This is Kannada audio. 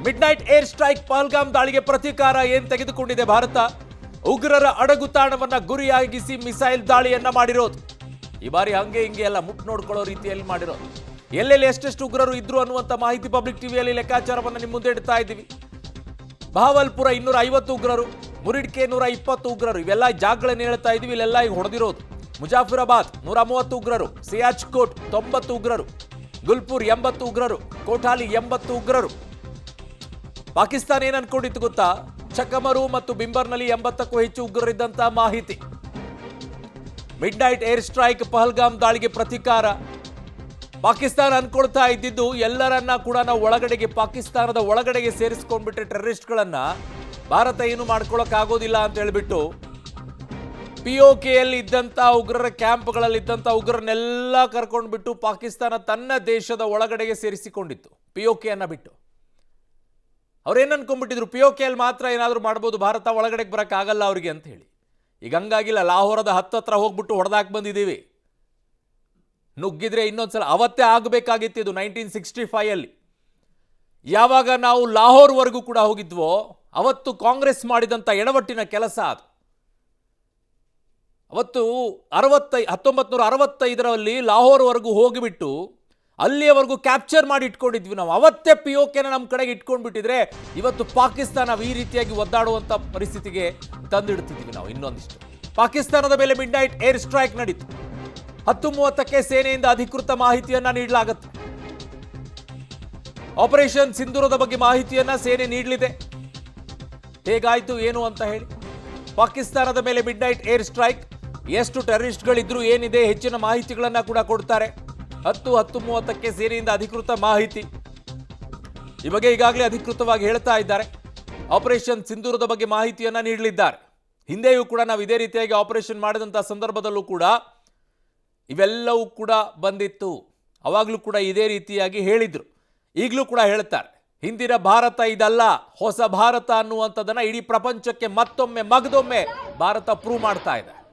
Mid night air strike Pahalgam ದಾಳಿಗೆ ಪ್ರತೀಕಾರ ಏನ್ ತೆಗೆದುಕೊಂಡಿದೆ ಭಾರತ. ಉಗ್ರರ ಅಡಗುತಾಣವನ್ನ ಗುರಿಯಾಗಿಸಿ ಮಿಸೈಲ್ ದಾಳಿಯನ್ನ ಮಾಡಿರೋದು. ಈ ಬಾರಿ ಹಂಗೆ ಹಿಂಗೆ ಎಲ್ಲ ಮುಟ್ ನೋಡ್ಕೊಳ್ಳೋ ರೀತಿಯಲ್ಲಿ ಮಾಡಿರೋದು. ಎಲ್ಲೆಲ್ಲಿ ಎಷ್ಟೆಷ್ಟು ಉಗ್ರರು ಇದ್ರು ಅನ್ನುವಂಥ ಮಾಹಿತಿ ಪಬ್ಲಿಕ್ ಟಿವಿಯಲ್ಲಿ ಲೆಕ್ಕಾಚಾರವನ್ನು ನಿಮ್ಮ ಮುಂದೆ ಇಡ್ತಾ ಇದ್ದೀವಿ. ಬಹವಲ್ಪುರ 250 ಉಗ್ರರು, ಮುರಿಡ್ಕೆ 120 ಉಗ್ರರು, ಇವೆಲ್ಲ ಜಾಗಗಳನ್ನ ಹೇಳ್ತಾ ಇದ್ದೀವಿ. ಇಲ್ಲೆಲ್ಲ ಈಗ ಹೊಡೆದಿರೋದು. ಮುಜಾಫಿರಾಬಾದ್ 130 ಉಗ್ರರು, ಸಿಯಾಚ್ಕೋಟ್ 90 ಉಗ್ರರು, ಗುಲ್ಪುರ್ 80 ಉಗ್ರರು, ಕೋಠಾಲಿ 80 ಉಗ್ರರು. ಪಾಕಿಸ್ತಾನ ಏನ್ ಅನ್ಕೊಂಡಿತ್ತು ಗೊತ್ತಾ? ಚಕಮರು ಮತ್ತು ಬಿಂಬರ್ನಲ್ಲಿ 80ಕ್ಕೂ ಹೆಚ್ಚು ಉಗ್ರರಿದ್ದಂತ ಮಾಹಿತಿ. Mid night air strike Pahalgam ದಾಳಿಗೆ ಪ್ರತೀಕಾರ. ಪಾಕಿಸ್ತಾನ ಅನ್ಕೊಳ್ತಾ ಇದ್ದಿದ್ದು ಎಲ್ಲರನ್ನ ಕೂಡ ನಾವು ಪಾಕಿಸ್ತಾನದ ಒಳಗಡೆಗೆ ಸೇರಿಸ್ಕೊಂಡ್ಬಿಟ್ರೆ ಟೆರರಿಸ್ಟ್ಗಳನ್ನ ಭಾರತ ಏನು ಮಾಡ್ಕೊಳಕ್ ಆಗೋದಿಲ್ಲ ಅಂತ ಹೇಳ್ಬಿಟ್ಟು ಪಿಒಕೆಯಲ್ಲಿ ಇದ್ದಂತ ಉಗ್ರರ ಕ್ಯಾಂಪ್ಗಳಲ್ಲಿ ಇದ್ದಂತ ಉಗ್ರರನ್ನೆಲ್ಲ ಕರ್ಕೊಂಡ್ಬಿಟ್ಟು ಪಾಕಿಸ್ತಾನ ತನ್ನ ದೇಶದ ಒಳಗಡೆಗೆ ಸೇರಿಸಿಕೊಂಡಿತ್ತು. ಪಿಒಕೆಯನ್ನ ಬಿಟ್ಟು ಅವ್ರೇನ್ ಅನ್ಕೊಂಡ್ಬಿಟ್ಟಿದ್ರು, ಪಿಒಕೆಯಲ್ಲಿ ಮಾತ್ರ ಏನಾದರೂ ಮಾಡ್ಬೋದು, ಭಾರತ ಒಳಗಡೆಗೆ ಬರಕ್ ಆಗಲ್ಲ ಅವ್ರಿಗೆ ಅಂತ ಹೇಳಿ. ಈಗ ಹಂಗಾಗಿಲ್ಲ. ಲಾಹೋರದ ಹತ್ತತ್ರ ಹೋಗ್ಬಿಟ್ಟು ಹೊಡೆದಾಕ್ ಬಂದಿದ್ದೀವಿ. ನುಗ್ಗಿದ್ರೆ ಇನ್ನೊಂದ್ಸಲ ಅವತ್ತೇ ಆಗಬೇಕಾಗಿತ್ತು. ಇದು 1965 ಅಲ್ಲಿ ಯಾವಾಗ ನಾವು ಲಾಹೋರ್ವರೆಗೂ ಕೂಡ ಹೋಗಿದ್ವೋ ಅವತ್ತು ಕಾಂಗ್ರೆಸ್ ಮಾಡಿದಂಥ ಎಡವಟ್ಟಿನ ಕೆಲಸ ಅದು. ಅವತ್ತು 1965ರಲ್ಲಿ ಲಾಹೋರ್ವರೆಗೂ ಹೋಗಿಬಿಟ್ಟು ಅಲ್ಲಿಯವರೆಗೂ ಕ್ಯಾಪ್ಚರ್ ಮಾಡಿ ಇಟ್ಕೊಂಡಿದ್ವಿ ನಾವು. ಅವತ್ತೇ ಪಿಒಕೆನ ನಮ್ಮ ಕಡೆಗೆ ಇಟ್ಕೊಂಡ್ಬಿಟ್ಟಿದ್ರೆ ಇವತ್ತು ಪಾಕಿಸ್ತಾನ ಈ ರೀತಿಯಾಗಿ ಒದ್ದಾಡುವಂಥ ಪರಿಸ್ಥಿತಿಗೆ ತಂದಿಡ್ತಿದ್ವಿ ನಾವು. ಇನ್ನೊಂದಿಷ್ಟು ಪಾಕಿಸ್ತಾನದ ಮೇಲೆ ಮಿಡ್ ನೈಟ್ ಏರ್ ಸ್ಟ್ರೈಕ್ ನಡೀತು. 10:30ಕ್ಕೆ ಸೇನೆಯಿಂದ ಅಧಿಕೃತ ಮಾಹಿತಿಯನ್ನ ನೀಡಲಾಗುತ್ತೆ. ಆಪರೇಷನ್ ಸಿಂಧೂರದ ಬಗ್ಗೆ ಮಾಹಿತಿಯನ್ನ ಸೇನೆ ನೀಡಲಿದೆ. ಹೇಗಾಯ್ತು ಏನು ಅಂತ ಹೇಳಿ. ಪಾಕಿಸ್ತಾನದ ಮೇಲೆ ಮಿಡ್ ನೈಟ್ ಏರ್ ಸ್ಟ್ರೈಕ್, ಎಷ್ಟು ಟೆರರಿಸ್ಟ್ಗಳಿದ್ರು, ಏನಿದೆ, ಹೆಚ್ಚಿನ ಮಾಹಿತಿಗಳನ್ನ ಕೂಡ ಕೊಡ್ತಾರೆ. 10:30ಕ್ಕೆ ಸೇನೆಯಿಂದ ಅಧಿಕೃತ ಮಾಹಿತಿ. ಈ ಬಗ್ಗೆ ಈಗಾಗಲೇ ಅಧಿಕೃತವಾಗಿ ಹೇಳ್ತಾ ಇದ್ದಾರೆ. ಆಪರೇಷನ್ ಸಿಂಧೂರದ ಬಗ್ಗೆ ಮಾಹಿತಿಯನ್ನ ನೀಡಲಿದ್ದಾರೆ. ಹಿಂದೆಯೂ ಕೂಡ ನಾವು ಇದೇ ರೀತಿಯಾಗಿ ಆಪರೇಷನ್ ಮಾಡಿದಂಥ ಸಂದರ್ಭದಲ್ಲೂ ಕೂಡ ಇವೆಲ್ಲವೂ ಕೂಡ ಬಂದಿತ್ತು. ಅವಾಗಲೂ ಕೂಡ ಇದೇ ರೀತಿಯಾಗಿ ಹೇಳಿದ್ರು. ಈಗಲೂ ಕೂಡ ಹೇಳ್ತಾರೆ, ಹಿಂದಿನ ಭಾರತ ಇದಲ್ಲ, ಹೊಸ ಭಾರತ ಅನ್ನುವಂಥದ್ದನ್ನ ಇಡೀ ಪ್ರಪಂಚಕ್ಕೆ ಮತ್ತೊಮ್ಮೆ ಮಗದೊಮ್ಮೆ ಭಾರತ ಪ್ರೂವ್ ಮಾಡ್ತಾ ಇದೆ.